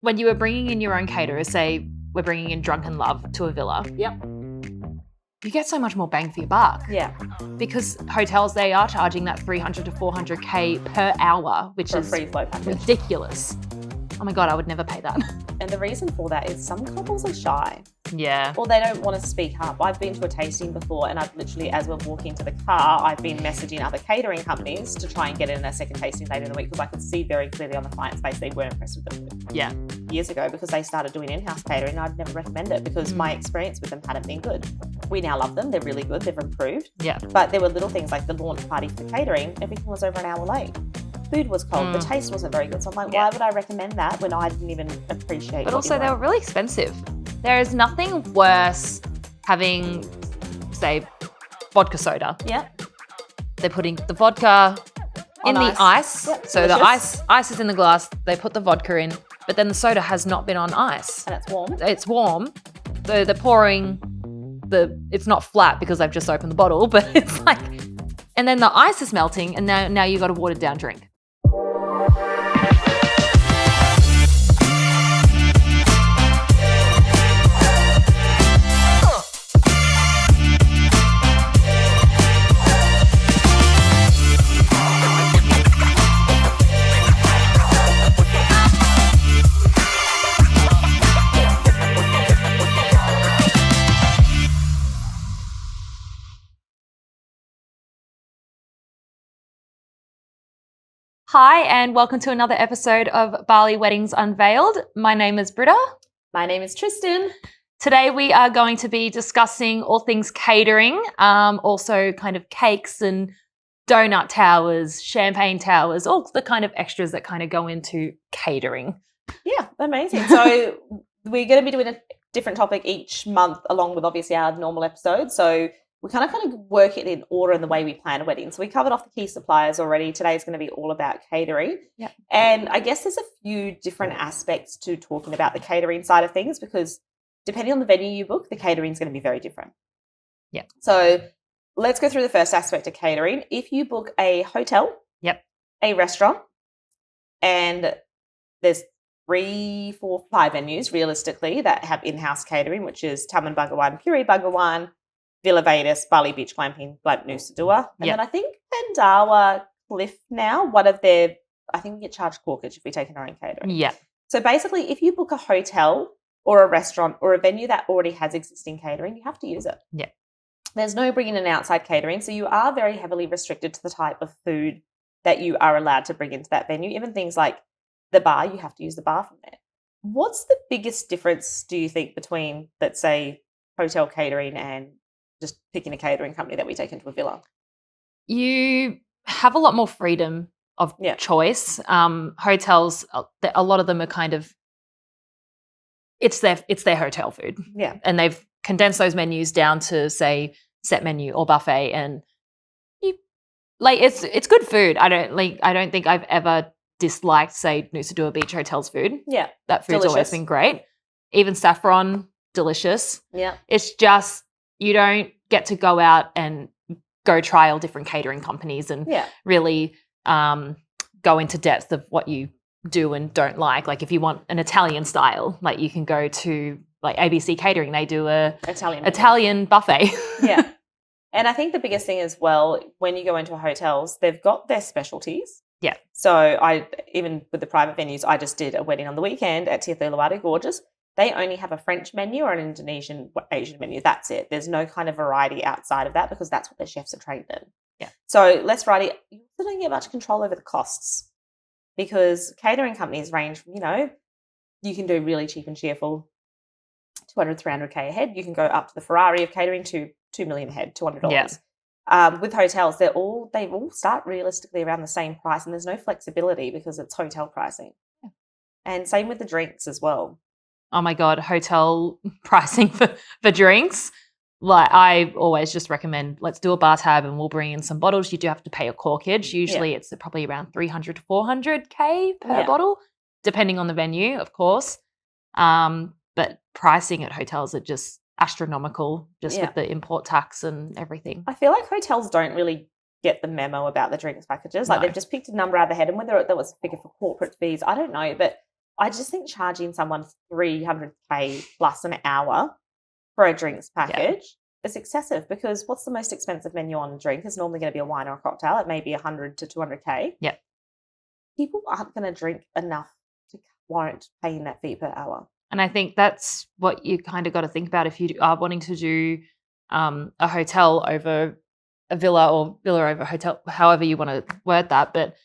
when you were bringing in your own caterer, say we're bringing in Drunken Love to a villa. Yep. You get so much more bang for your buck. Yeah. Because hotels, they are charging that 300 to 400K per hour, which For a is free flow package. ridiculous. Oh my God, I would never pay that. And the reason for that is some couples are shy. Yeah. Or they don't want to speak up. I've been to a tasting before and I've literally, as we're walking to the car, I've been messaging other catering companies to try and get in a second tasting later in the week because I could see very clearly on the client's face they weren't impressed with the food. Yeah. Years ago, because they started doing in-house catering, I'd never recommend it because my experience with them hadn't been good. We now love them. They're really good. They've improved. Yeah. But there were little things like the launch party for catering. Everything was over an hour late. Food was cold. The taste wasn't very good. So I'm like, why would I recommend that when I didn't even appreciate it? But also, they were really expensive. There is nothing worse having, say, vodka soda. Yeah. They're putting the vodka in the ice. Yep, so delicious. the ice is in the glass. They put the vodka in, but then the soda has not been on ice. And it's warm. It's warm. So they're pouring it's not flat because they've just opened the bottle, but it's like, and then the ice is melting and now you got a watered down drink. Hi, and welcome to another episode of Bali Weddings Unveiled. My name is Britta. My name is Tristan. Today we are going to be discussing all things catering, also kind of cakes and donut towers, champagne towers, all the kind of extras that kind of go into catering. Yeah, amazing. So we're going to be doing a different topic each month along with obviously our normal episodes. So we kind of work it in order in the way we plan a wedding. So we covered off the key suppliers already. Today is going to be all about catering. Yeah. And I guess there's a few different aspects to talking about the catering side of things because depending on the venue you book, the catering is going to be very different. Yeah. So let's go through the first aspect of catering. If you book a hotel, Yep. a restaurant, and there's 3, 4, 5 venues realistically that have in-house catering, which is Taman Bagawan, Puri Bagawan, Villa Vedas, Bali Beach Glamping, Blank Nusa Dua. And then I think Pandawa Cliff now, one of their, I think we get charged corkage if we take our own catering. Yeah. So basically, if you book a hotel or a restaurant or a venue that already has existing catering, you have to use it. Yeah. There's no bringing in outside catering. So you are very heavily restricted to the type of food that you are allowed to bring into that venue. Even things like the bar, you have to use the bar from there. What's the biggest difference, do you think, between, let's say, hotel catering and just picking a catering company that we take into a villa? You have a lot more freedom of choice. Hotels, a lot of them are kind of, it's their hotel food. Yeah. And they've condensed those menus down to, say, set menu or buffet, and it's good food. I don't think I've ever disliked, say, Nusa Dua Beach Hotel's food. Yeah. That food's always been great. Even saffron, delicious. Yeah. It's just you don't get to go out and go trial different catering companies and really go into depth of what you do and don't like. Like if you want an Italian style, like you can go to like ABC Catering. They do a Italian buffet. Yeah. And I think the biggest thing as well, when you go into hotels, they've got their specialties. Yeah. So even with the private venues, I just did a wedding on the weekend at Tia Uluwatu, gorgeous. They only have a French menu or an Indonesian, Asian menu. That's it. There's no kind of variety outside of that because that's what their chefs are trained in. Yeah. So less variety. You also don't get much control over the costs because catering companies range from, you can do really cheap and cheerful, 200, 300K a head. You can go up to the Ferrari of catering to 2 million a head, $200. Yeah. With hotels, they all start realistically around the same price, and there's no flexibility because it's hotel pricing. Yeah. And same with the drinks as well. Oh my God, hotel pricing for drinks. Like I always just recommend, let's do a bar tab and we'll bring in some bottles. You do have to pay a corkage. Usually it's probably around 300 to 400K per bottle, depending on the venue, of course. But pricing at hotels are just astronomical, with the import tax and everything. I feel like hotels don't really get the memo about the drinks packages. Like they've just picked a number out of the head, and whether that was a figure for corporate fees, I don't know. But I just think charging someone $300K plus an hour for a drinks package is excessive, because what's the most expensive menu on a drink is normally going to be a wine or a cocktail. It may be 100 to 200K. Yeah. People aren't going to drink enough to warrant paying that fee per hour. And I think that's what you kind of got to think about if you are wanting to do a hotel over a villa, or villa over hotel, however you want to word that. But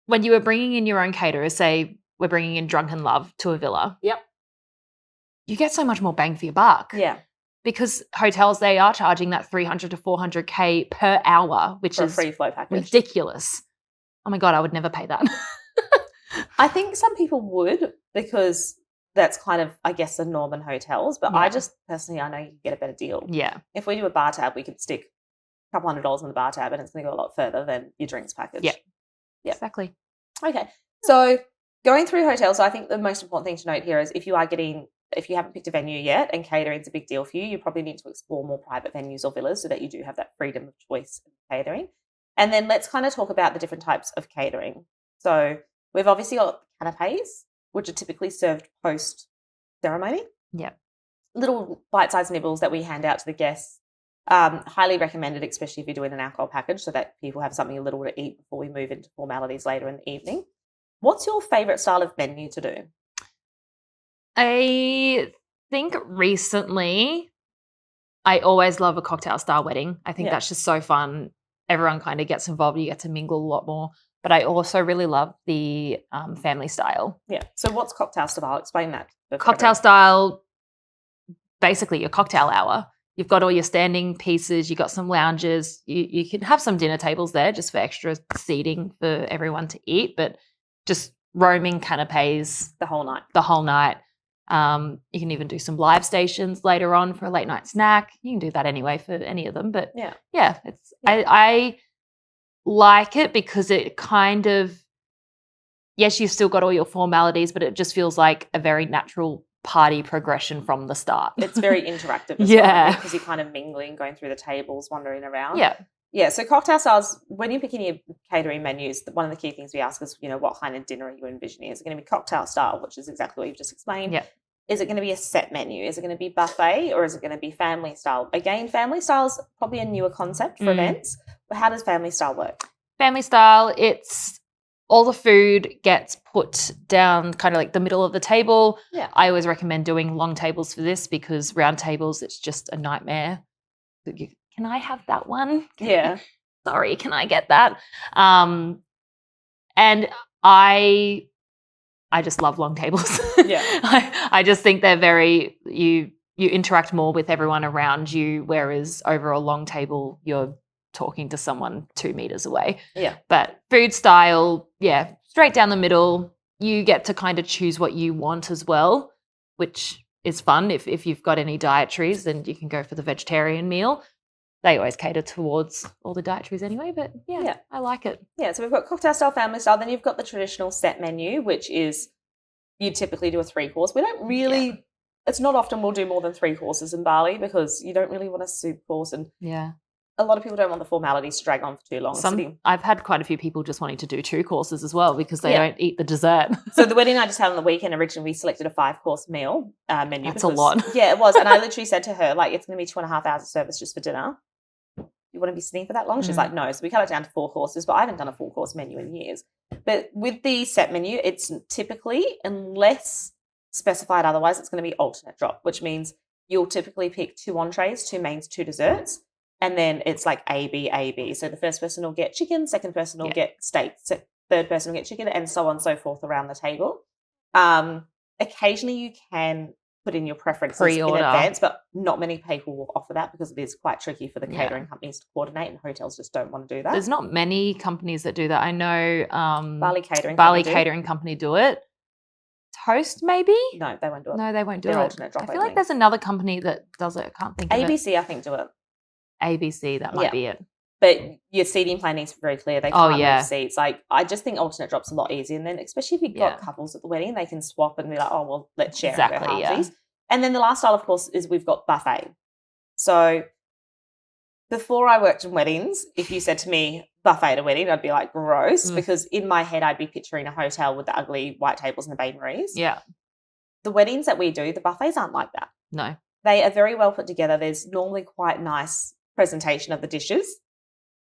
when you were bringing in your own caterer, say we're bringing in Drunken Love to a villa. Yep. You get so much more bang for your buck. Yeah. Because hotels, they are charging that 300 to 400K per hour, which for is a free flow package. Ridiculous. Oh my God, I would never pay that. I think some people would, because that's kind of, I guess, the norm in hotels. But I just personally, I know you can get a better deal. Yeah. If we do a bar tab, we could stick a couple $100 in the bar tab, and it's going to go a lot further than your drinks package. Yeah. Yeah. Exactly. Okay. So going through hotels, I think the most important thing to note here is if you haven't picked a venue yet and catering is a big deal for you, you probably need to explore more private venues or villas so that you do have that freedom of choice in catering. And then let's kind of talk about the different types of catering. So we've obviously got canapes, which are typically served post-ceremony. Yeah. Little bite-sized nibbles that we hand out to the guests. Highly recommended, especially if you're doing an alcohol package, so that people have something a little to eat before we move into formalities later in the evening. What's your favourite style of menu to do? I think recently I always love a cocktail style wedding. I think that's just so fun. Everyone kind of gets involved. You get to mingle a lot more. But I also really love the family style. Yeah. So what's cocktail style? Explain that. Cocktail style, basically your cocktail hour. You've got all your standing pieces. You've got some lounges. You can have some dinner tables there just for extra seating for everyone to eat. But just roaming canapes the whole night. You can even do some live stations later on for a late night snack. You can do that anyway for any of them. But I like it because it kind of, yes, you've still got all your formalities, but it just feels like a very natural party progression from the start. It's very interactive as well, because you're kind of mingling, going through the tables, wandering around. Yeah, so cocktail styles, when you're picking your catering menus, one of the key things we ask is, what kind of dinner are you envisioning? Is it going to be cocktail style, which is exactly what you've just explained? Yeah. Is it going to be a set menu? Is it going to be buffet, or is it going to be family style? Again, family style is probably a newer concept for events. But how does family style work? Family style, it's all the food gets put down kind of like the middle of the table. Yeah. I always recommend doing long tables for this, because round tables, it's just a nightmare. Can I have that one? Sorry, can I get that? And I just love long tables. Yeah. I just think they're very, you interact more with everyone around you, whereas over a long table, you're talking to someone 2 meters away. Yeah. But food style, straight down the middle. You get to kind of choose what you want as well, which is fun. If you've got any dietaries, then you can go for the vegetarian meal. They always cater towards all the dietaries anyway, but I like it. Yeah, so we've got cocktail style, family style. Then you've got the traditional set menu, which is you typically do a 3-course. We don't really, it's not often we'll do more than 3 courses in Bali, because you don't really want a soup course. And a lot of people don't want the formalities to drag on for too long. I've had quite a few people just wanting to do 2 courses as well, because they don't eat the dessert. So the wedding I just had on the weekend, originally we selected a 5-course meal menu. That's a lot. Yeah, it was. And I literally said to her, it's going to be 2.5 hours of service just for dinner. You want to be sitting for that long? She's like, no. So we cut it down to 4 courses, but I haven't done a 4-course menu in years. But with the set menu, it's typically, unless specified otherwise, it's going to be alternate drop, which means you'll typically pick 2 entrees, 2 mains, 2 desserts, and then it's like A, B, A, B. So the first person will get chicken, second person will get steak, third person will get chicken, and so on and so forth around the table. Occasionally you can put in your preferences Pre-order in advance, but not many people will offer that, because it is quite tricky for the catering companies to coordinate, and hotels just don't want to do that. There's not many companies that do that. I know Bali Catering Company do it. Toast, maybe? No, they won't do it. No, they won't do They're it. alternate drop I feel only. like there's another company that does it. I can't think of it. ABC, I think, do it. ABC, that might be it. But your seating plan needs to be very clear. They can't move seats. I just think alternate drop's a lot easier. And then especially if you've got couples at the wedding, they can swap and be like, oh, well, let's share halfsies. And then the last style, of course, is we've got buffet. So before I worked in weddings, if you said to me, buffet at a wedding, I'd be like, gross, Ugh. because in my head, I'd be picturing a hotel with the ugly white tables and the bain-maries. Yeah. The weddings that we do, the buffets aren't like that. No. They are very well put together. There's normally quite nice presentation of the dishes.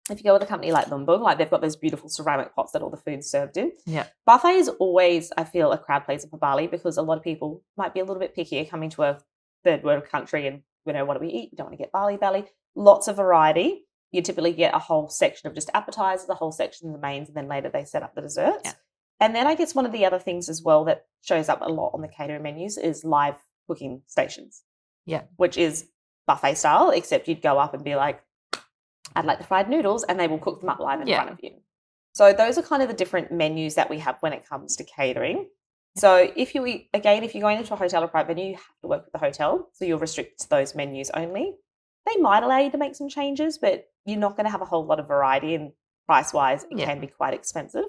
If you go with a company like Lumbung, like they've got those beautiful ceramic pots that all the food's served in. Yeah. Buffet is always, I feel, a crowd pleaser for Bali because a lot of people might be a little bit pickier coming to a third world country and, what do we eat? We don't want to get Bali belly. Lots of variety. You typically get a whole section of just appetizers, a whole section of the mains, and then later they set up the desserts. Yeah. And then I guess one of the other things as well that shows up a lot on the catering menus is live cooking stations. Yeah. Which is buffet style, except you'd go up and be like, I'd like the fried noodles, and they will cook them up live in front of you. So those are kind of the different menus that we have when it comes to catering. So if you're going into a hotel or private venue, you have to work with the hotel. So you're restricted to those menus only. They might allow you to make some changes, but you're not going to have a whole lot of variety, and price-wise, it can be quite expensive.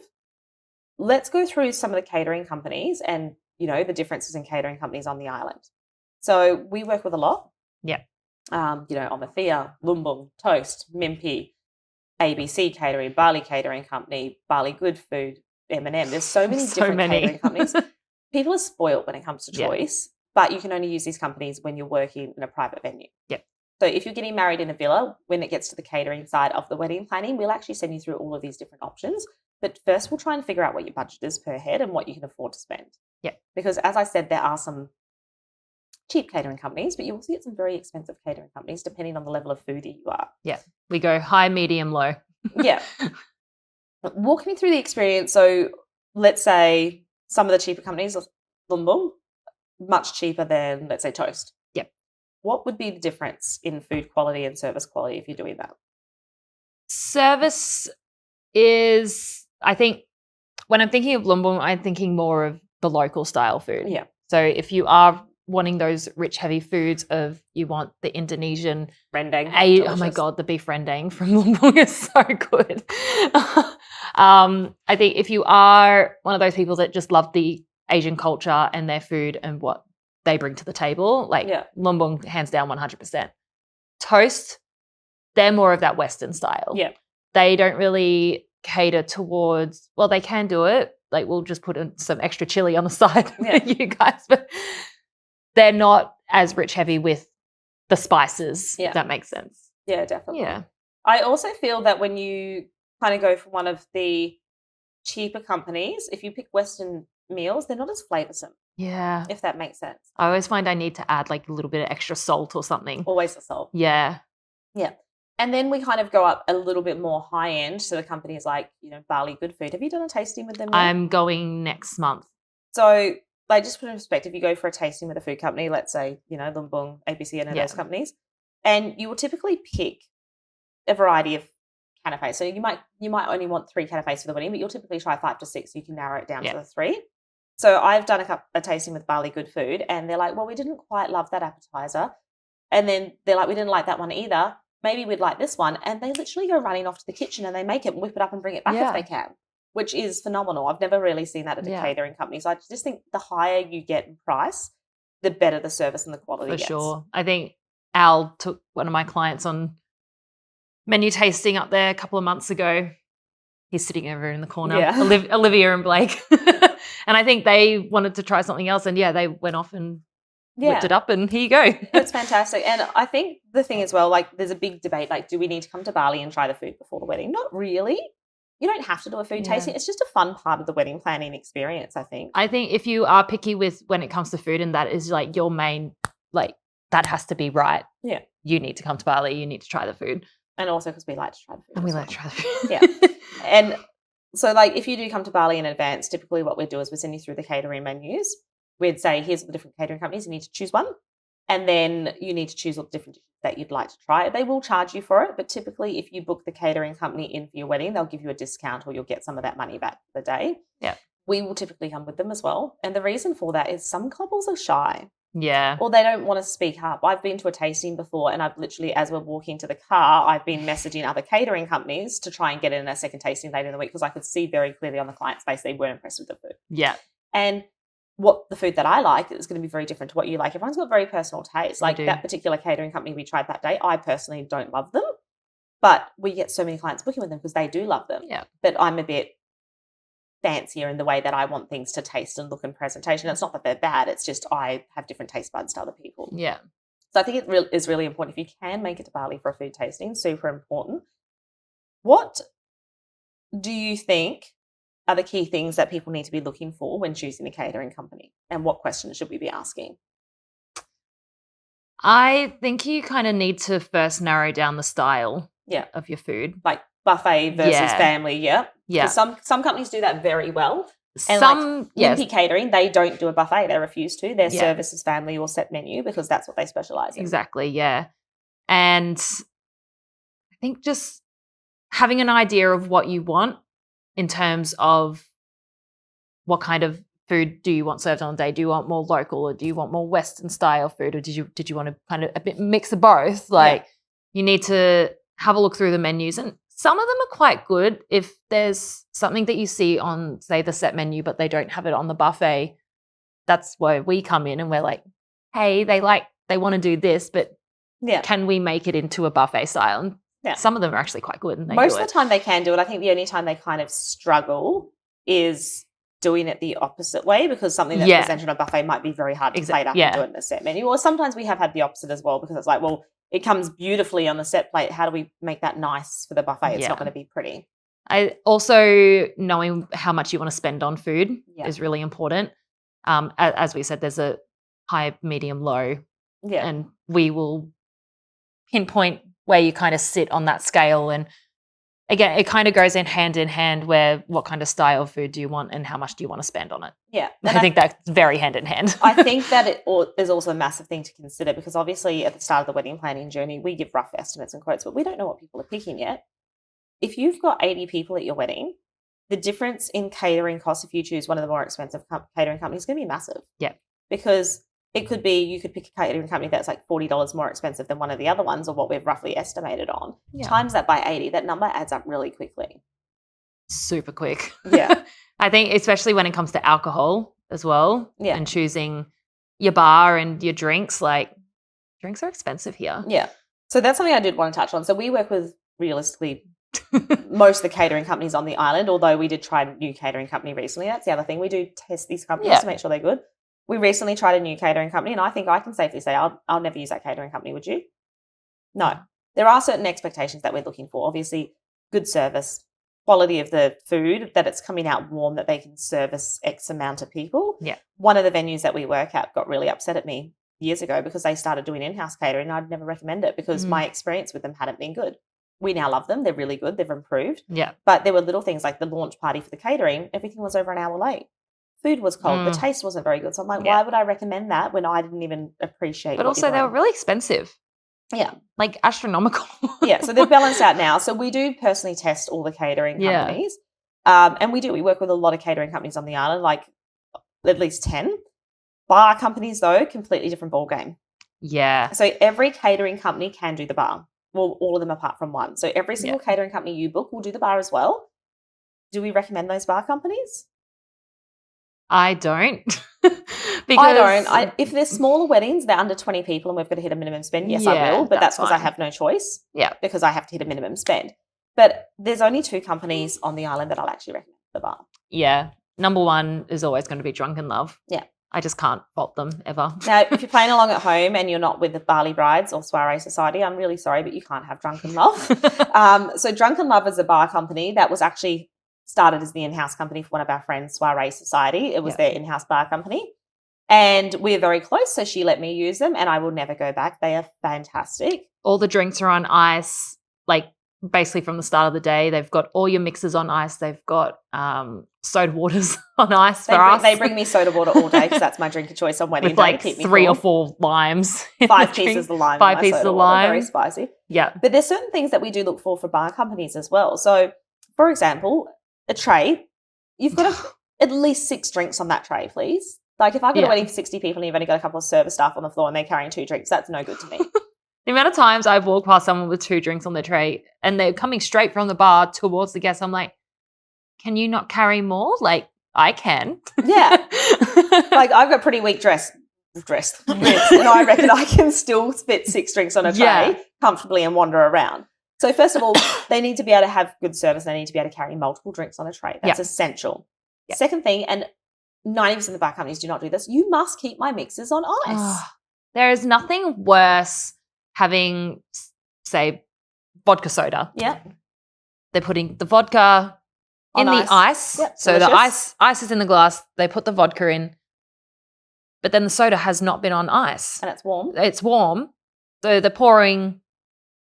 Let's go through some of the catering companies and, the differences in catering companies on the island. So we work with a lot. Yeah. Omathea, Lumbung, Toast, Mimpi, ABC Catering, Bali Catering Company, Bali Good Food, M&M. There's so many different catering companies. People are spoiled when it comes to choice, but you can only use these companies when you're working in a private venue. Yeah. So if you're getting married in a villa, when it gets to the catering side of the wedding planning, we'll actually send you through all of these different options. But first, we'll try and figure out what your budget is per head and what you can afford to spend. Yeah. Because as I said, there are some cheap catering companies, but you also get some very expensive catering companies depending on the level of foodie you are. Yeah. We go high, medium, low. Yeah. Walk me through the experience. So let's say some of the cheaper companies, Lumbung, much cheaper than, let's say, Toast. Yep. What would be the difference in food quality and service quality if you're doing that? Service is, I think, when I'm thinking of Lumbung, I'm thinking more of the local style food. Yeah. So if you are wanting those rich, heavy foods of, you want the Indonesian rendang. Oh my God, the beef rendang from Lumbung is so good. I think if you are one of those people that just love the Asian culture and their food and what they bring to the table, Lumbung, hands down, 100%. Toast, they're more of that Western style. Yeah. They don't really cater towards, well, they can do it. Like, we'll just put in some extra chili on the side for you guys, but they're not as rich heavy with the spices, if that makes sense. Yeah, definitely. Yeah. I also feel that when you kind of go for one of the cheaper companies, if you pick Western meals, they're not as flavoursome. Yeah. If that makes sense. I always find I need to add like a little bit of extra salt or something. Always the salt. Yeah. Yeah. And then we kind of go up a little bit more high end. So the companies like, Bali Good Food. Have you done a tasting with them yet? I'm going next month. So, just put in perspective, you go for a tasting with a food company, let's say, Lumbung, ABC, and those companies, and you will typically pick a variety of canapes. So you might only want 3 canapes for the wedding, but you'll typically try 5 to 6. So you can narrow it down to the 3. So I've done a tasting with Bali Good Food, and they're like, well, we didn't quite love that appetizer. And then they're like, we didn't like that one either. Maybe we'd like this one. And they literally go running off to the kitchen and they make it and whip it up and bring it back if they can, which is phenomenal. I've never really seen that at a catering company. So I just think the higher you get in price, the better the service and the quality gets. For sure. I think Al took one of my clients on menu tasting up there a couple of months ago. He's sitting over in the corner, Olivia and Blake. And I think they wanted to try something else. And they went off and whipped it up and here you go. It's fantastic. And I think the thing as well, like there's a big debate, like do we need to come to Bali and try the food before the wedding? Not really. You don't have to do a food tasting. It's just a fun part of the wedding planning experience, I think. I think if you are picky with when it comes to food and that is like your main, like that has to be right. Yeah. You need to come to Bali. You need to try the food. And also because we like to try the food. And we like to try the food. Yeah. And so like if you do come to Bali in advance, typically what we do is we send you through the catering menus. We'd say, here's all the different catering companies. You need to choose one. And then you need to choose all the different dishes that you'd like to try. They will charge you for it. But typically, if you book the catering company in for your wedding, they'll give you a discount or you'll get some of that money back for the day. Yeah. We will typically come with them as well. And the reason for that is some couples are shy. Yeah. Or they don't want to speak up. I've been to a tasting before and I've literally, as we're walking to the car, I've been messaging other catering companies to try and get in a second tasting later in the week because I could see very clearly on the client's face they weren't impressed with the food. Yeah. And what the food that I like is going to be very different to what you like. Everyone's got very personal taste. Like that particular catering company we tried that day, I personally don't love them. But we get so many clients booking with them because they do love them. Yeah. But I'm a bit fancier in the way that I want things to taste and look and presentation. It's not that they're bad. It's just I have different taste buds to other people. Yeah. So I think it is really important. If you can make it to Bali for a food tasting, super important. What do you think are the key things that people need to be looking for when choosing a catering company? And what questions should we be asking? I think you kind of need to first narrow down the style Yeah. of your food. Like buffet versus family, yeah. Yeah. Some companies do that very well. And Some, yes. Limpy Catering, they don't do a buffet. They refuse to. Their service is family or set menu because that's what they specialize in. Exactly, yeah. And I think just having an idea of what you want in terms of what kind of food do you want served on the day? Do you want more local or do you want more Western style food, or did you want to kind of a bit mix of both? Like you need to have a look through the menus, and some of them are quite good. If there's something that you see on, say, the set menu, but they don't have it on the buffet, that's where we come in and we're like, hey, they want to do this, but can we make it into a buffet style? And some of them are actually quite good. And most of the time they can do it. I think the only time they kind of struggle is doing it the opposite way, because something that's presented on a buffet might be very hard to plate up and do it in a set menu. Or sometimes we have had the opposite as well, because it's like, well, it comes beautifully on the set plate. How do we make that nice for the buffet? It's not going to be pretty. I also, knowing how much you want to spend on food is really important. As we said, there's a high, medium, low. Yeah. And we will pinpoint where you kind of sit on that scale. And again, it kind of goes in hand where what kind of style of food do you want and how much do you want to spend on it? Yeah. I think that's very hand in hand. I think that there's also a massive thing to consider, because obviously at the start of the wedding planning journey, we give rough estimates and quotes, but we don't know what people are picking yet. If you've got 80 people at your wedding, the difference in catering costs, if you choose one of the more expensive catering companies, is going to be massive. Yeah. Because it could be, you could pick a catering company that's like $40 more expensive than one of the other ones, or what we've roughly estimated on. Yeah. Times that by 80, that number adds up really quickly. Super quick. Yeah. I think especially when it comes to alcohol as well, and choosing your bar and your drinks, like drinks are expensive here. Yeah. So that's something I did want to touch on. So we work with, realistically, most of the catering companies on the island, although we did try a new catering company recently. That's the other thing. We do test these companies to make sure they're good. We recently tried a new catering company, and I think I can safely say I'll never use that catering company, would you? No. There are certain expectations that we're looking for. Obviously, good service, quality of the food, that it's coming out warm, that they can service X amount of people. Yeah. One of the venues that we work at got really upset at me years ago because they started doing in-house catering, and I'd never recommend it because my experience with them hadn't been good. We now love them. They're really good. They've improved. Yeah. But there were little things like the launch party for the catering. Everything was over an hour late. Food was cold. The taste wasn't very good. So I'm like, why would I recommend that when I didn't even appreciate it? But also they were really expensive. Yeah. Like astronomical. Yeah. So they've balanced out now. So we do personally test all the catering companies. And we work with a lot of catering companies on the island, like at least 10. Bar companies, though, completely different ballgame. Yeah. So every catering company can do the bar. Well, all of them apart from one. So every single catering company you book will do the bar as well. Do we recommend those bar companies? I don't. I don't. If they're smaller weddings, they're under 20 people and we've got to hit a minimum spend, yes, I will. But that's because I have no choice. Yeah. Because I have to hit a minimum spend. But there's only 2 companies on the island that I'll actually recommend the bar. Yeah. Number 1 is always going to be Drunken Love. Yeah. I just can't fault them ever. Now, if you're playing along at home and you're not with the Bali Brides or Soiree Society, I'm really sorry, but you can't have Drunken Love. So Drunken Love is a bar company that was actually started as the in-house company for one of our friends, Soiree Society. It was their in-house bar company. And we're very close, so she let me use them, and I will never go back. They are fantastic. All the drinks are on ice, like basically from the start of the day. They've got all your mixes on ice. They've got soda waters on ice for us. They bring me soda water all day because that's my drink of choice on wedding day. With like 3 or 4 limes. 5 pieces of lime. 5 pieces of lime. Very spicy. Yeah. But there's certain things that we do look for bar companies as well. So, for example, a tray, you've got at least 6 drinks on that tray, please. Like if I've got a wedding for 60 people and you've only got a couple of service staff on the floor and they're carrying 2 drinks, that's no good to me. The amount of times I've walked past someone with 2 drinks on their tray and they're coming straight from the bar towards the guests, I'm like, can you not carry more? Like, I can. Yeah. Like I've got pretty weak dress. And I reckon I can still fit 6 drinks on a tray comfortably and wander around. So first of all, they need to be able to have good service. They need to be able to carry multiple drinks on a tray. That's essential. Yep. Second thing, and 90% of the bar companies do not do this, you must keep my mixers on ice. There is nothing worse having, say, vodka soda. Yeah. They're putting the vodka in the ice. Yep, so delicious. the ice is in the glass. They put the vodka in. But then the soda has not been on ice. And it's warm. It's warm. So they're pouring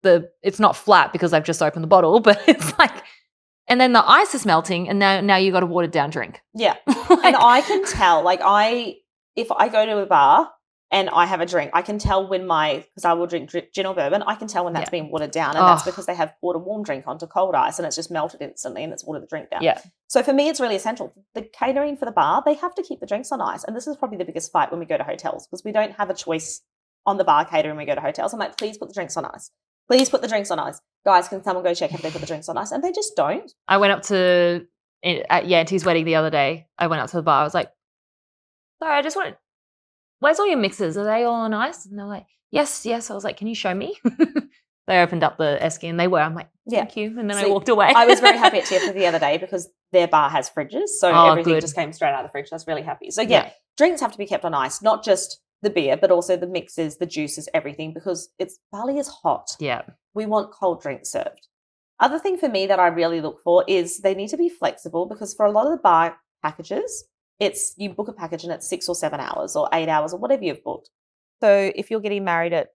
it's not flat because I've just opened the bottle, but it's like, and then the ice is melting and now you got a watered down drink. Yeah. And I can tell, if I go to a bar and I have a drink, I can tell when because I will drink gin or bourbon, I can tell when that's been watered down. And that's because they have poured a warm drink onto cold ice and it's just melted instantly and it's watered the drink down. Yeah. So for me, it's really essential. The catering for the bar, they have to keep the drinks on ice. And this is probably the biggest fight when we go to hotels because we don't have a choice on the bar catering when we go to hotels. I'm like, please put the drinks on ice. Please put the drinks on ice. Guys, can someone go check if they put the drinks on ice? And they just don't. I went up at Yanti's wedding the other day. I went up to the bar. I was like, sorry, I just wanted, where's all your mixers? Are they all on ice? And they're like, yes. I was like, can you show me? They opened up the esky and they were. I'm like, thank you. And then I walked away. I was very happy at TF the other day because their bar has fridges. So everything just came straight out of the fridge. I was really happy. So drinks have to be kept on ice, not just the beer, but also the mixes, the juices, everything, because Bali is hot. Yeah. We want cold drinks served. Other thing for me that I really look for is they need to be flexible because for a lot of the bar packages, you book a package and it's 6 or 7 hours or 8 hours or whatever you've booked. So if you're getting married at,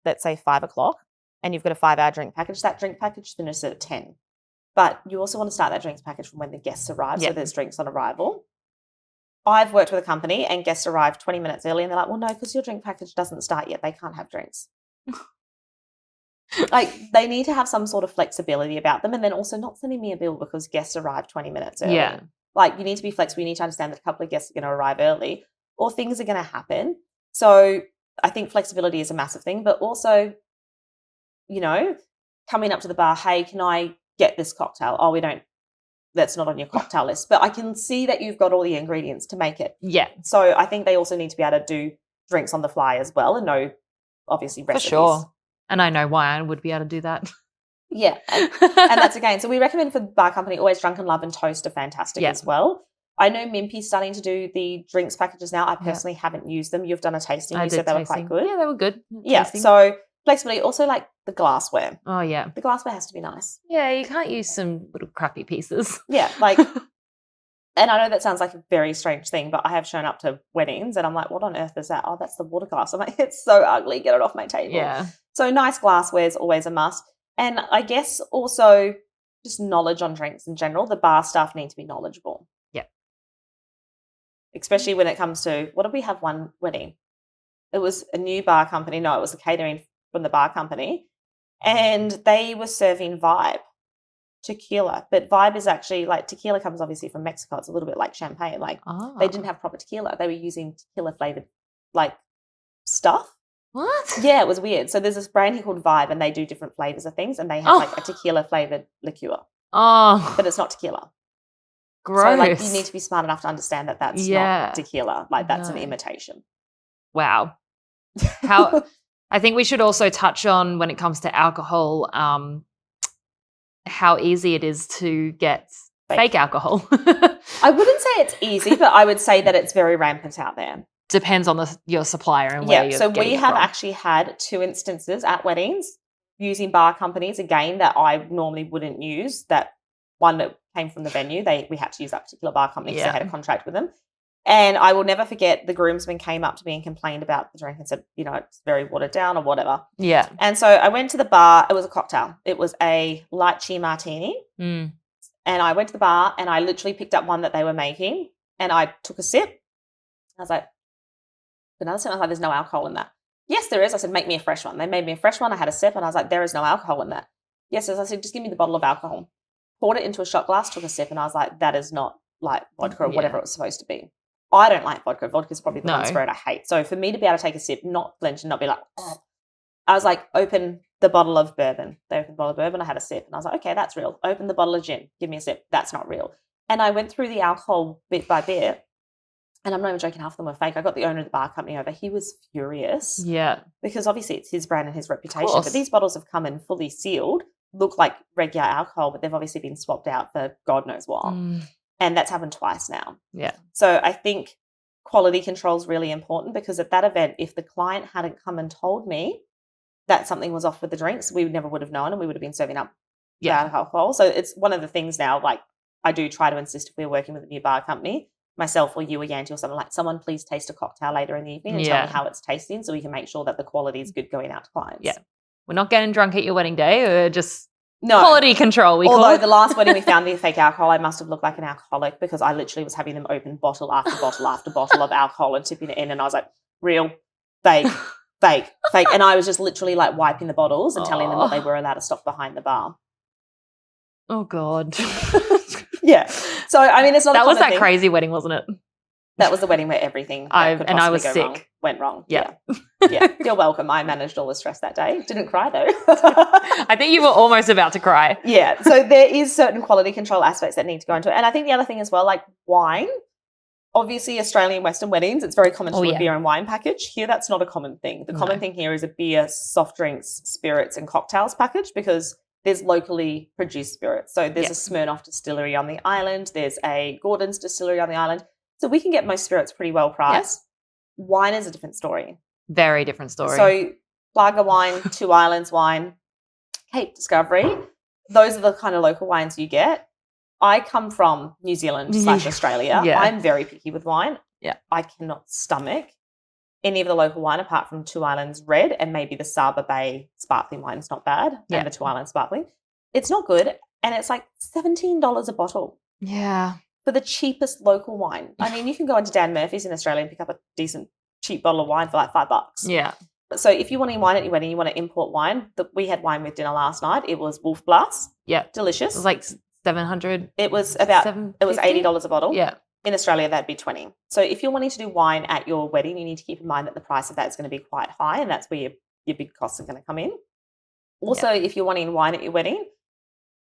let's say, 5 o'clock and you've got a 5-hour drink package, that drink package finishes at 10. But you also want to start that drinks package from when the guests arrive, so there's drinks on arrival. I've worked with a company and guests arrived 20 minutes early and they're like, well, no, because your drink package doesn't start yet. They can't have drinks. They need to have some sort of flexibility about them and then also not sending me a bill because guests arrived 20 minutes early. Yeah. You need to be flexible. You need to understand that a couple of guests are going to arrive early or things are going to happen. So I think flexibility is a massive thing, but also, coming up to the bar, hey, can I get this cocktail? Oh, that's not on your cocktail list, but I can see that you've got all the ingredients to make it. Yeah. So I think they also need to be able to do drinks on the fly as well and know, obviously, recipes. For sure. And I know why I would be able to do that. Yeah. And that's again. So we recommend for the bar company, always Drunken Love and Toast are fantastic as well. I know Mimpy's starting to do the drinks packages now. I personally haven't used them. You've done a tasting. You said they were quite good. Yeah, they were good. Yeah. So flexibility. Also the glassware. Oh, yeah. The glassware has to be nice. Yeah, you can't use some little crappy pieces. Yeah, and I know that sounds like a very strange thing, but I have shown up to weddings and I'm like, what on earth is that? Oh, that's the water glass. I'm like, it's so ugly. Get it off my table. Yeah. So nice glassware is always a must. And I guess also just knowledge on drinks in general. The bar staff need to be knowledgeable. Yeah. Especially when it comes to, what did we have one wedding? It was a new bar company. No, it was the catering from the bar company. And they were serving Vibe tequila. But Vibe is actually tequila comes obviously from Mexico. It's a little bit like champagne. They didn't have proper tequila. They were using tequila flavored stuff. What? Yeah, it was weird. So there's this brand here called Vibe and they do different flavors of things and they have a tequila flavored liqueur. Oh. But it's not tequila. Gross. So you need to be smart enough to understand that that's not tequila. That's an imitation. Wow. I think we should also touch on when it comes to alcohol, how easy it is to get fake alcohol. I wouldn't say it's easy, but I would say that it's very rampant out there. Depends on your supplier and where you're so getting we it have from. actually had 2 instances at weddings using bar companies, again, that I normally wouldn't use. That one that came from the venue, we had to use that particular bar company because they had a contract with them. And I will never forget the groomsman came up to me and complained about the drink and said, it's very watered down or whatever. Yeah. And so I went to the bar. It was a cocktail. It was a lychee martini. Mm. And I went to the bar and I literally picked up one that they were making and I took a sip. I was like, another sip. I was like, there's no alcohol in that. Yes, there is. I said, make me a fresh one. They made me a fresh one. I had a sip and I was like, there is no alcohol in that. Yes, I said, just give me the bottle of alcohol. Poured it into a shot glass, took a sip and I was like, that is not like vodka or whatever it was supposed to be. I don't like vodka. Vodka is probably the one spirit I hate. So for me to be able to take a sip, not flinch and not be like, oh, I was like, open the bottle of bourbon. They opened the bottle of bourbon. I had a sip and I was like, okay, that's real. Open the bottle of gin. Give me a sip. That's not real. And I went through the alcohol bit by bit. And I'm not even joking, half of them were fake. I got the owner of the bar company over. He was furious. Yeah. Because obviously it's his brand and his reputation. But these bottles have come in fully sealed look like regular alcohol, but they've obviously been swapped out for God knows what. And that's happened twice now. Yeah. So I think quality control is really important, because at that event, if the client hadn't come and told me that something was off with the drinks, we never would have known, and we would have been serving up bad alcohol. So it's one of the things now, like I do try to insist, if we're working with a new bar company, myself or you or Yanti or someone, like, someone please taste a cocktail later in the evening and tell me how it's tasting, so we can make sure that the quality is good going out to clients. Yeah. We're not getting drunk at your wedding day. We're just quality control. Although the last wedding we found the fake alcohol, I must have looked like an alcoholic, because I literally was having them open bottle after bottle after bottle of alcohol and tipping it in, and I was like, real, fake, fake, fake. And I was just literally like wiping the bottles and telling them that they were allowed to stop behind the bar. Oh, God. Yeah. So, I mean, it's not that a was that thing. Crazy wedding, wasn't it? That was the wedding where everything I was sick. Wrong, went wrong. Yeah. Yeah. You're welcome. I managed all the stress that day. Didn't cry, though. I think you were almost about to cry. Yeah. So there is certain quality control aspects that need to go into it. And I think the other thing as well, like wine, obviously Australian Western weddings, it's very common to do a beer and wine package. Here, that's not a common thing. The common thing here is a beer, soft drinks, spirits and cocktails package, because there's locally produced spirits. So there's a Smirnoff distillery on the island. There's a Gordon's distillery on the island. So we can get most spirits pretty well priced. Yeah. Wine is a different story. Very different story. So Lager wine, Two Islands wine, Cape Discovery, those are the kind of local wines you get. I come from New Zealand / Australia. Yeah. I'm very picky with wine. Yeah. I cannot stomach any of the local wine apart from Two Islands Red, and maybe the Saba Bay sparkling wine is not bad, and the Two Islands sparkling. It's not good, and it's like $17 a bottle. Yeah. For the cheapest local wine. I mean, you can go into Dan Murphy's in Australia and pick up a decent cheap bottle of wine for like $5. Yeah. So if you want to wine at your wedding, you want to import wine. We had wine with dinner last night. It was Wolf Blass. Yeah. Delicious. It was like 700. It was $80 a bottle. Yeah. In Australia, that'd be $20. So if you're wanting to do wine at your wedding, you need to keep in mind that the price of that is going to be quite high, and that's where your big costs are going to come in. Also, if you're wanting wine at your wedding,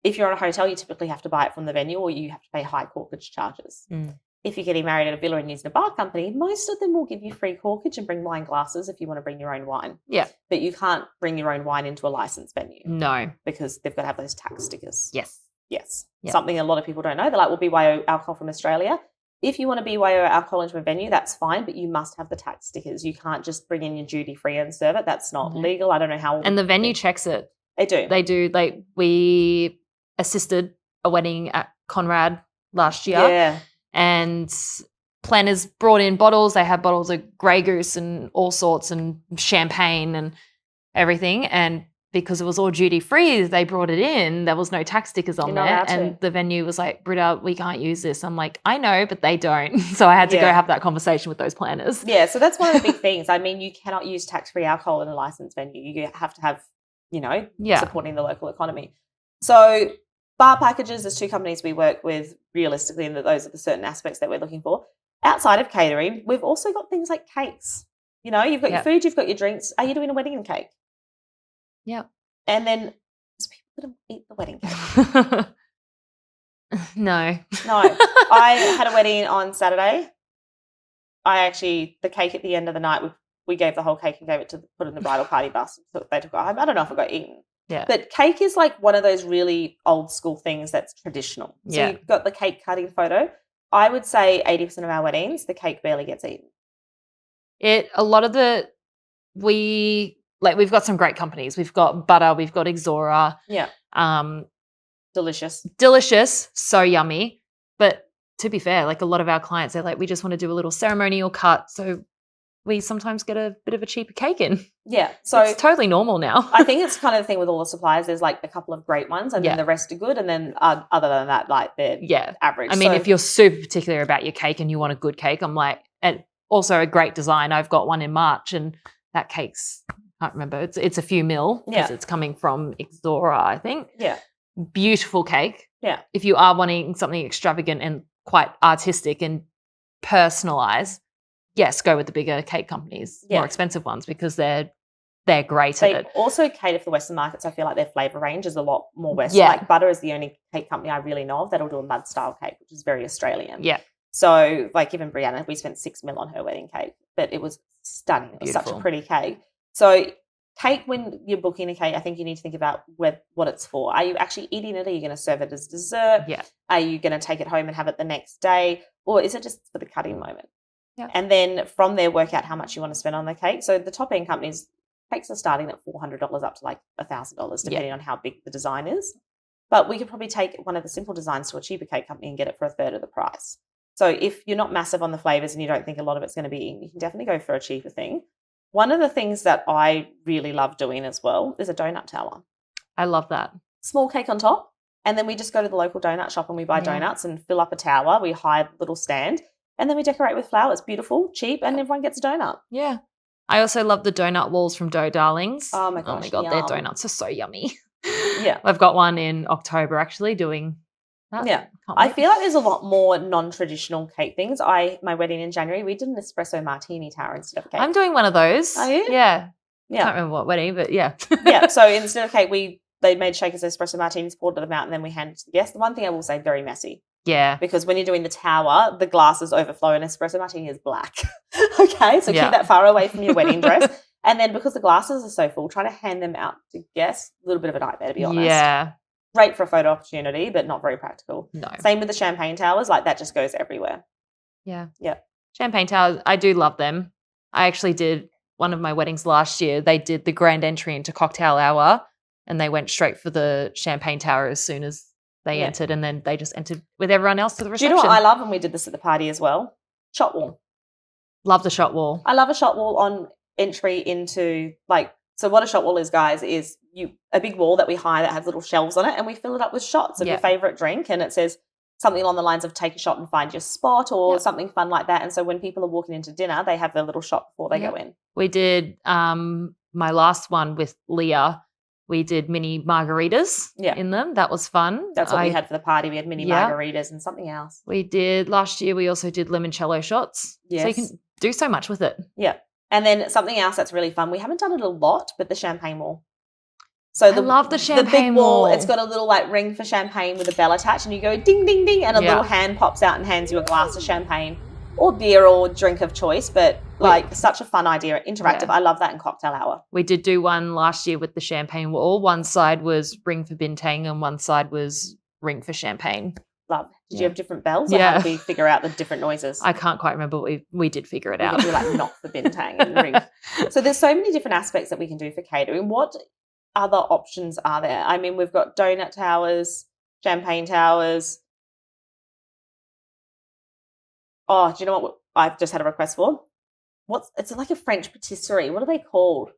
if you're on a hotel, you typically have to buy it from the venue, or you have to pay high corkage charges. If you're getting married at a villa and using a bar company, most of them will give you free corkage and bring wine glasses if you want to bring your own wine. Yeah. But you can't bring your own wine into a licensed venue. No. Because they've got to have those tax stickers. Yes. Yes. Yep. Something a lot of people don't know. They're like, well, BYO alcohol from Australia. If you want to BYO alcohol into a venue, that's fine, but you must have the tax stickers. You can't just bring in your duty-free and serve it. That's not legal. I don't know how. And the venue checks it. They do. They do. Like, we assisted a wedding at Conrad last year. Yeah. And planners brought in bottles. They had bottles of Grey Goose and all sorts, and champagne and everything. And because it was all duty free, they brought it in. There was no tax stickers on there. And the venue was like, Britta, we can't use this. I'm like, I know, but they don't. So I had to go have that conversation with those planners. Yeah, so that's one of the big things. I mean, you cannot use tax-free alcohol in a licensed venue. You have to have, supporting the local economy. So bar packages, there's two companies we work with realistically, and those are the certain aspects that we're looking for. Outside of catering, we've also got things like cakes. You've got your food, you've got your drinks. Are you doing a wedding and cake? Yeah. And then there's people that eat the wedding cake. No. I had a wedding on Saturday. The cake at the end of the night, we gave the whole cake and gave it to put in the bridal party bus. So they took it home. I don't know if it got eaten. Yeah. But cake is like one of those really old school things that's traditional. So you've got the cake cutting photo. I would say 80% of our weddings, the cake barely gets eaten. We've got some great companies. We've got Butter, we've got Exora. Yeah. Delicious. So yummy. But to be fair, like a lot of our clients, they're like, we just want to do a little ceremonial cut. So we sometimes get a bit of a cheaper cake in. Yeah. So it's totally normal now. I think it's kind of the thing with all the suppliers. There's like a couple of great ones, and then the rest are good. And then other than that, like they're average. I mean, if you're super particular about your cake and you want a good cake, I'm like, and also a great design. I've got one in March, and that cake's, I can't remember. It's a few mil because it's coming from Exora, I think. Yeah. Beautiful cake. Yeah. If you are wanting something extravagant and quite artistic and personalized, yes, go with the bigger cake companies, more expensive ones, because they're great at it. They also cater for the Western markets. I feel like their flavour range is a lot more Western. Yeah. Like Butter is the only cake company I really know of that'll do a mud style cake, which is very Australian. Yeah. So like even Brianna, we spent $6 million on her wedding cake, but it was stunning. It was such a pretty cake. So cake, when you're booking a cake, I think you need to think about what it's for. Are you actually eating it? Are you going to serve it as dessert? Yeah. Are you going to take it home and have it the next day? Or is it just for the cutting moment? Yeah. And then from there, work out how much you want to spend on the cake. So the top end companies, cakes are starting at $400 up to like $1,000, depending on how big the design is. But we could probably take one of the simple designs to a cheaper cake company and get it for a third of the price. So if you're not massive on the flavors and you don't think a lot of it's going to be, you can definitely go for a cheaper thing. One of the things that I really love doing as well is a donut tower. I love that. Small cake on top. And then we just go to the local donut shop and we buy donuts and fill up a tower. We hire a little stand and then we decorate with flowers. Beautiful, cheap, and everyone gets a donut. Yeah. I also love the donut walls from Dough Darlings. Oh my gosh, God, yum. their donuts are so yummy. Yeah. I've got one in October actually doing that. Yeah. I feel like there's a lot more non-traditional cake things. My wedding in January, we did an espresso martini tower instead of cake. I'm doing one of those. Are you? Yeah. Yeah. Can't remember what wedding, but yeah. Yeah. So instead of cake, they made shakers, espresso martinis, poured them out, and then we handed it to the guests. The one thing I will say, very messy. Yeah. Because when you're doing the tower, the glasses overflow and espresso martini is black. Okay. So keep that far away from your wedding dress. And then because the glasses are so full, trying to hand them out to guests, a little bit of a nightmare, to be honest. Yeah. Great for a photo opportunity, but not very practical. No. Same with the champagne towers. Like that just goes everywhere. Yeah. Yeah. Champagne towers, I do love them. I actually did one of my weddings last year. They did the grand entry into cocktail hour and they went straight for the champagne tower as soon as they entered, and then they just entered with everyone else to the reception. Do you know what I love? And we did this at the party as well. Shot wall. Love the shot wall. I love a shot wall on entry into so what a shot wall is, guys, is a big wall that we hire that has little shelves on it, and we fill it up with shots of your favorite drink, and it says something along the lines of take a shot and find your spot or something fun like that. And so when people are walking into dinner, they have their little shot before they go in. We did my last one with Leah. We did mini margaritas in them. That was fun. That's what we had for the party. We had mini margaritas and something else. We did last year. We also did limoncello shots. Yes. So you can do so much with it. Yeah. And then something else that's really fun. We haven't done it a lot, but the champagne wall. So I love the champagne the big wall. It's got a little ring for champagne with a bell attached, and you go ding, ding, ding, and a little hand pops out and hands you a glass of champagne or beer or drink of choice. But such a fun idea, interactive. Yeah. I love that in cocktail hour. We did do one last year with the champagne wall. One side was ring for bintang and one side was ring for champagne. Love. Did you have different bells? Or how did we figure out the different noises? I can't quite remember. We did figure it out. We do knock for bintang and ring. So there's so many different aspects that we can do for catering. What other options are there? I mean, we've got donut towers, champagne towers. Oh, do you know what I've just had a request for? It's like a French patisserie. What are they called?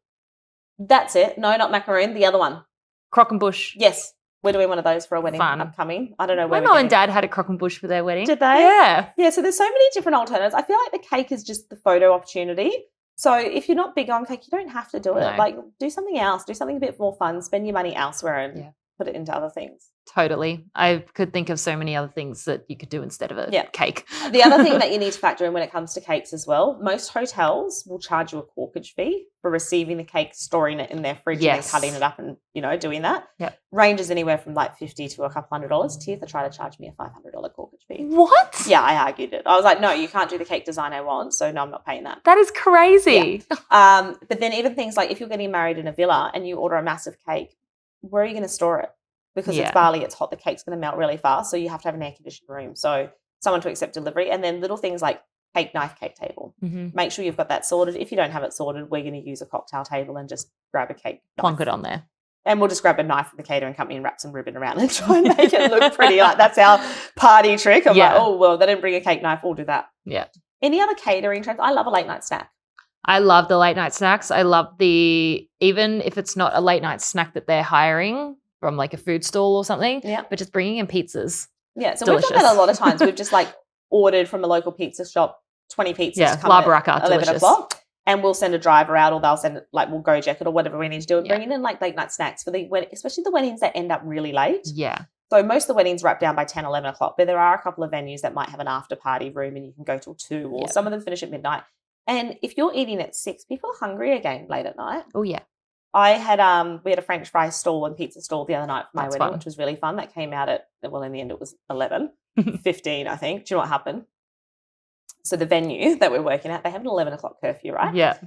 That's it. No, not macaroon. The other one. Croque and bush. Yes. We're doing one of those for a wedding upcoming. I don't know where my mum and dad had a croque and bush for their wedding. Did they? Yeah. Yeah, so there's so many different alternatives. I feel like the cake is just the photo opportunity. So if you're not big on cake, you don't have to do it. No. Do something else. Do something a bit more fun. Spend your money elsewhere and put it into other things. Totally. I could think of so many other things that you could do instead of a cake. The other thing that you need to factor in when it comes to cakes as well, most hotels will charge you a corkage fee for receiving the cake, storing it in their fridge and then cutting it up and, doing that. Yep. Ranges anywhere from $50 to a couple $100. Tia tried to charge me a $500 corkage fee. What? Yeah, I argued it. I was like, no, you can't do the cake design I want, so no, I'm not paying that. That is crazy. Yeah. But then even things like if you're getting married in a villa and you order a massive cake, where are you going to store it? Because it's Bali, it's hot, the cake's going to melt really fast, so you have to have an air-conditioned room. So someone to accept delivery. And then little things like cake knife, cake table. Mm-hmm. Make sure you've got that sorted. If you don't have it sorted, we're going to use a cocktail table and just grab a cake knife. Plonk it on there. And we'll just grab a knife from the catering company and wrap some ribbon around and try and make it look pretty. That's our party trick. I'm like, oh, well, they didn't bring a cake knife. We'll do that. Yeah. Any other catering trends? I love a late night snack. I love the late night snacks. I love even if it's not a late night snack that they're hiring from like a food stall or something, but just bringing in pizzas. Yeah, so delicious. We've done that a lot of times. We've just ordered from a local pizza shop 20 pizzas to come La Baraka, at 11 delicious. o'clock. And we'll send a driver out or they'll send we'll go jack it or whatever we need to do and bringing in late night snacks for especially the weddings that end up really late. Yeah. So most of the weddings wrap down by 10, 11 o'clock, but there are a couple of venues that might have an after party room and you can go till 2 or some of them finish at midnight. And if you're eating at 6, people are hungry again late at night. Oh, yeah. We had a French fry stall and pizza stall the other night for my wedding, which was really fun. That came out at, in the end it was 11, 15, I think. Do you know what happened? So the venue that we're working at, they have an 11 o'clock curfew, right? Yeah.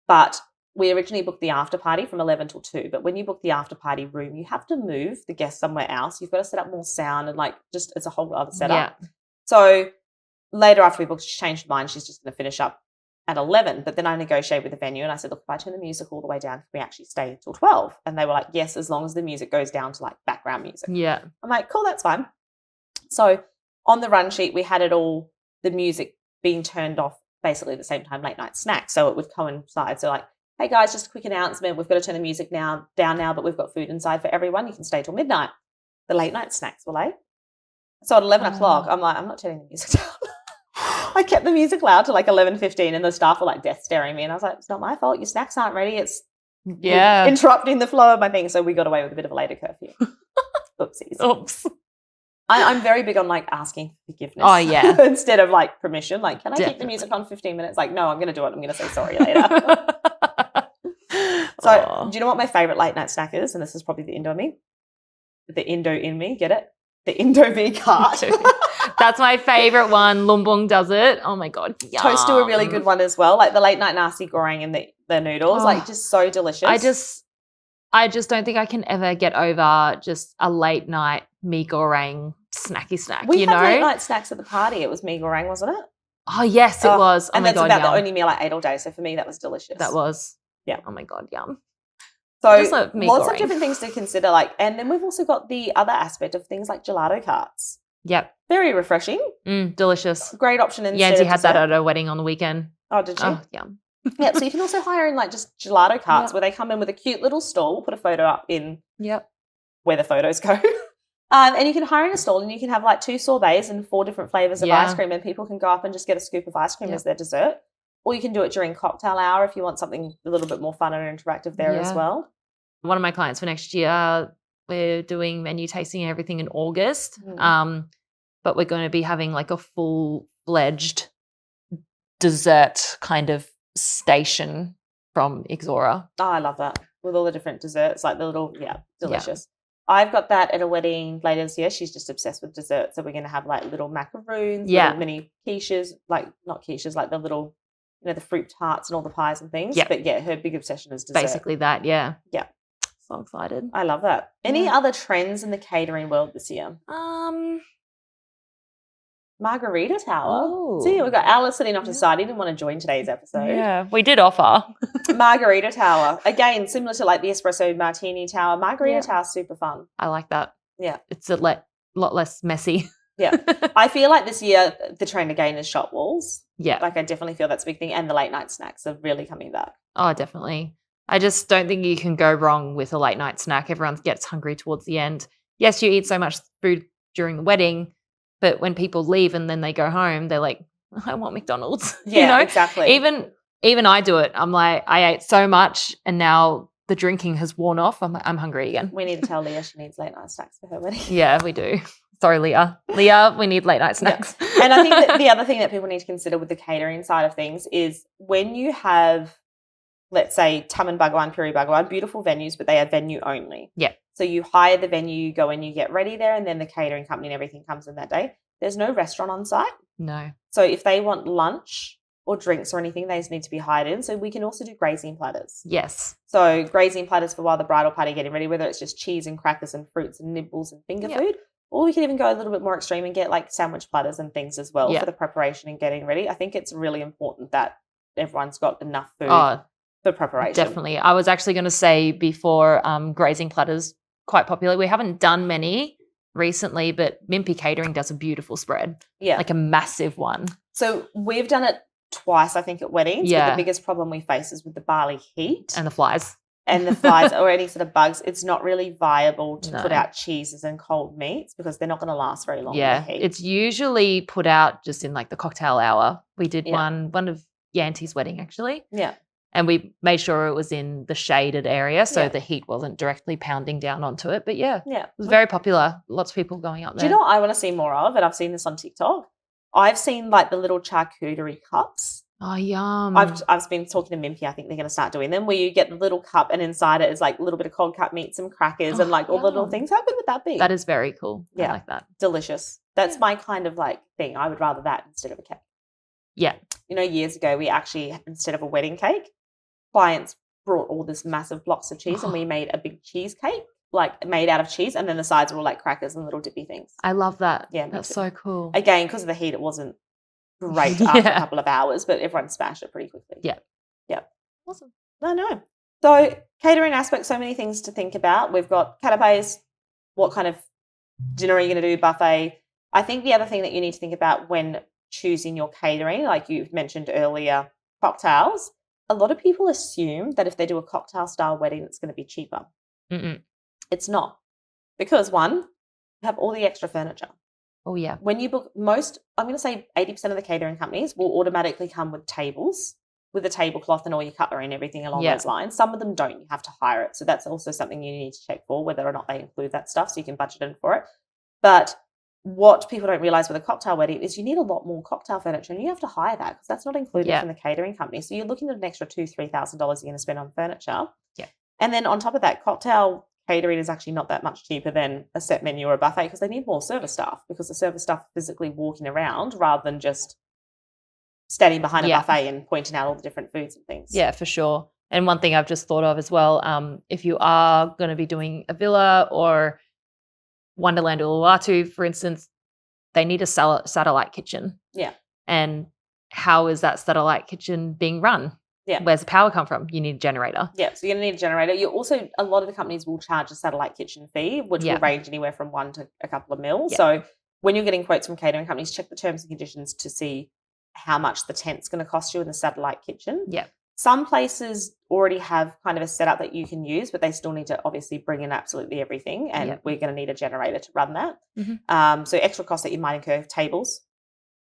But we originally booked the after party from 11 till 2, but when you book the after party room, you have to move the guests somewhere else. You've got to set up more sound and like just it's a whole other setup. Yeah. So later after we booked, she changed her mind. She's just going to finish up at 11. But then I negotiated with the venue and I said, look, if I turn the music all the way down, can we actually stay until 12? And they were like, yes, as long as the music goes down to like background music. Yeah. I'm like, cool, that's fine. So on the run sheet, we had it all, the music being turned off basically at the same time, late night snacks. So it would coincide. So like, hey guys, just a quick announcement. We've got to turn the music down now, but we've got food inside for everyone. You can stay till midnight. The late night snacks were late. So at 11 o'clock, I'm like, I'm not turning the music down. I kept the music loud till like 11:15 and the staff were like death staring me. And I was like, it's not my fault. Your snacks aren't ready. It's interrupting the flow of my thing. So we got away with a bit of a later curfew. Oopsies. Oops. I'm very big on like asking forgiveness. Oh, yeah. Instead of like permission. Like, can I keep the music on 15 minutes? Like, no, I'm going to do it. I'm going to say sorry later. So do you know what my favorite late night snack is? And this is probably the Indo in me, get it? The Indo V cart. That's my favorite one. Lumbung does it. Oh my God. Yum. Toast do a really good one as well. Like the late night nasi goreng and the noodles, like just so delicious. I just don't think I can ever get over just a late night mee goreng snacky snack. We had late night snacks at the party. It was mee goreng, wasn't it? Oh yes, it was. Oh and my that's God, about yum. the only meal I ate all day. So for me, that was delicious. That was. Yeah. Oh my God, yum. So lots of different things to consider. Like, and then we've also got the other aspect of things like gelato carts. Yep. Very refreshing. Delicious. Great option. Yancy had that at a wedding on the weekend. Oh, did you? Oh, yum. Yeah, so you can also hire in like just gelato carts where they come in with a cute little stall. We'll put a photo up in where the photos go. And you can hire in a stall and you can have like 2 sorbets and 4 different flavors of ice cream and people can go up and just get a scoop of ice cream as their dessert. Or you can do it during cocktail hour if you want something a little bit more fun and interactive there as well. One of my clients for next year, we're doing menu tasting and everything in August. But we're going to be having like a full-fledged dessert kind of station from Ixora. Oh, I love that. With all the different desserts, like the little, delicious. Yeah. I've got that at a wedding later this year. She's just obsessed with desserts. So we're going to have like little macaroons, little mini quiches, like not quiches, like the little, the fruit tarts and all the pies and things. But her big obsession is dessert. Basically that, yeah. Yeah. So excited. I love that. Any other trends in the catering world this year? Margarita Tower. Oh. See, we've got Alice sitting off to the side. He didn't want to join today's episode. Yeah, we did offer. Margarita Tower. Again, similar to like the Espresso Martini Tower. Margarita Tower is super fun. I like that. Yeah. It's a lot less messy. Yeah. I feel like this year the trend again is shop walls. Yeah. Like I definitely feel that's a big thing. And the late night snacks are really coming back. Oh, definitely. I just don't think you can go wrong with a late night snack. Everyone gets hungry towards the end. Yes, you eat so much food during the wedding, but when people leave and then they go home, they're like, I want McDonald's. Yeah, exactly. Even I do it. I'm like, I ate so much and now the drinking has worn off. I'm like, I'm hungry again. We need to tell Leah she needs late night snacks for her wedding. Yeah, we do. Sorry, Leah. Leah, we need late night snacks. Yeah. And I think that the other thing that people need to consider with the catering side of things is when you have, let's say, Taman Bhagwan, Puri Bhagwan, beautiful venues, but they are venue only. Yeah. So you hire the venue, you go in, you get ready there, and then the catering company and everything comes in that day. There's no restaurant on site. No. So if they want lunch or drinks or anything, they just need to be hired in. So we can also do grazing platters. Yes. So grazing platters for while the bridal party getting ready, whether it's just cheese and crackers and fruits and nibbles and finger food, or we can even go a little bit more extreme and get like sandwich platters and things as well for the preparation and getting ready. I think it's really important that everyone's got enough food for preparation. Definitely. I was actually going to say before, grazing platters, quite popular. We haven't done many recently, but Mimpy Catering does a beautiful spread. Yeah. Like a massive one. So we've done it twice, I think, at weddings. Yeah. But the biggest problem we face is with the Bali heat. And the flies. And the flies or any sort of bugs. It's not really viable to put out cheeses and cold meats because they're not going to last very long in the heat. It's usually put out just in like the cocktail hour. We did one of Yanti's wedding actually. Yeah. And we made sure it was in the shaded area so the heat wasn't directly pounding down onto it. But it was very popular. Lots of people going up there. Do you know what I want to see more of? And I've seen this on TikTok. I've seen like the little charcuterie cups. Oh, yum. I've been talking to Mimpy. I think they're going to start doing them where you get the little cup and inside it is like a little bit of cold cut meat, some crackers and like all the little things. How good would that be? That is very cool. Yeah. I like that. Delicious. That's my kind of like thing. I would rather that instead of a cake. Yeah. Years ago we actually, instead of a wedding cake, clients brought all this massive blocks of cheese and we made a big cheesecake, like made out of cheese, and then the sides were all like crackers and little dippy things. I love that. Yeah, that's so cool. Again, because of the heat, it wasn't great after a couple of hours, but everyone smashed it pretty quickly. Yeah. Awesome. No. So catering aspect, so many things to think about. We've got canapes. What kind of dinner are you going to do? Buffet. I think the other thing that you need to think about when choosing your catering, like you mentioned earlier, cocktails. A lot of people assume that if they do a cocktail style wedding, it's going to be cheaper. Mm-mm. It's not, because one, you have all the extra furniture. Oh yeah. When you book I'm going to say 80% of the catering companies will automatically come with tables, with a tablecloth and all your cutlery and everything along those lines. Some of them don't. You have to hire it. So that's also something you need to check for, whether or not they include that stuff, so you can budget in for it. But what people don't realize with a cocktail wedding is you need a lot more cocktail furniture, and you have to hire that because that's not included from the catering company. So you're looking at an extra $2,000-$3,000 you're going to spend on furniture. Yeah. And then on top of that, cocktail catering is actually not that much cheaper than a set menu or a buffet, because they need more service staff, because the service staff are physically walking around rather than just standing behind a buffet and pointing out all the different foods and things. Yeah, for sure. And one thing I've just thought of as well, if you are going to be doing a villa or Wonderland Uluwatu, for instance, they need a satellite kitchen. Yeah. And how is that satellite kitchen being run? Yeah. Where's the power come from? You need a generator. Yeah, so you're going to need a generator. You also, a lot of the companies will charge a satellite kitchen fee, which will range anywhere from $1 to a couple of mil. Yeah. So when you're getting quotes from catering companies, check the terms and conditions to see how much the tent's going to cost you in the satellite kitchen. Yeah. Some places already have kind of a setup that you can use, but they still need to obviously bring in absolutely everything, and we're going to need a generator to run that. Mm-hmm. So extra costs that you might incur: tables,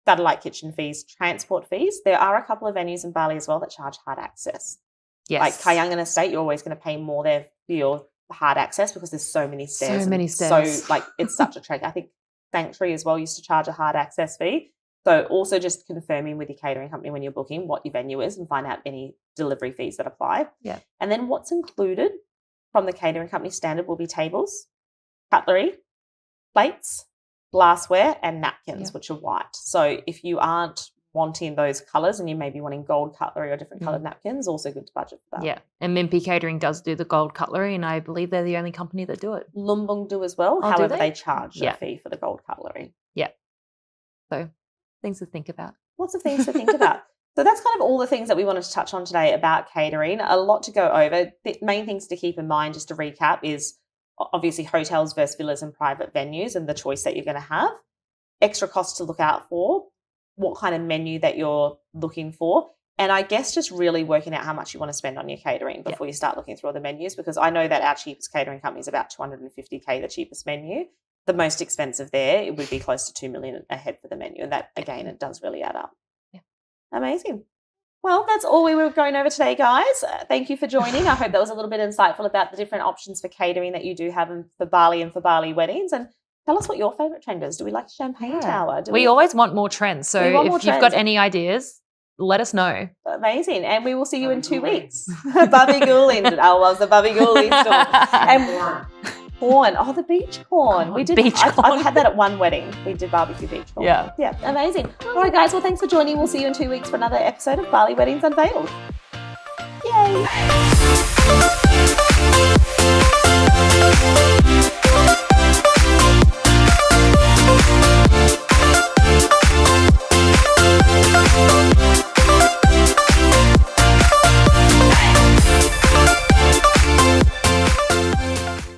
satellite kitchen fees, transport fees. There are a couple of venues in Bali as well that charge hard access. Yes. Like Kayangan Estate, you're always going to pay more there for your hard access because there's so many stairs. So many stairs. So it's such a trek. I think Sanctuary as well used to charge a hard access fee. So also just confirming with your catering company when you're booking what your venue is and find out any delivery fees that apply. Yeah. And then what's included from the catering company standard will be tables, cutlery, plates, glassware, and napkins, which are white. So if you aren't wanting those colours and you may be wanting gold cutlery or different coloured napkins, also good to budget for that. Yeah. And Mimpi Catering does do the gold cutlery, and I believe they're the only company that do it. Lumbung do as well. Oh, however, they charge a fee for the gold cutlery. Yeah. So things to think about. Lots of things to think about. So that's kind of all the things that we wanted to touch on today about catering. A lot to go over. The main things to keep in mind, just to recap, is obviously hotels versus villas and private venues and the choice that you're going to have. Extra costs to look out for, what kind of menu that you're looking for, and I guess just really working out how much you want to spend on your catering before you start looking through all the menus, because I know that our cheapest catering company is about $250K, the cheapest menu. The most expensive there, it would be close to $2 million a head for the menu. And that, again, it does really add up. Yeah. Amazing. Well, that's all we were going over today, guys. Thank you for joining. I hope that was a little bit insightful about the different options for catering that you do have for Bali and for Bali weddings. And tell us what your favourite trend is. Do we like a champagne tower? We always want more trends. So if you've got any ideas, let us know. Amazing. And we will see you in 2 weeks. Bubby Goulding. I love the Bubby Goulding store. And corn. Oh, the beach corn. We did. I've had that at one wedding. We did barbecue beach corn. Yeah. Yeah. Amazing. All right, guys. Well, thanks for joining. We'll see you in 2 weeks for another episode of Bali Weddings Unveiled. Yay.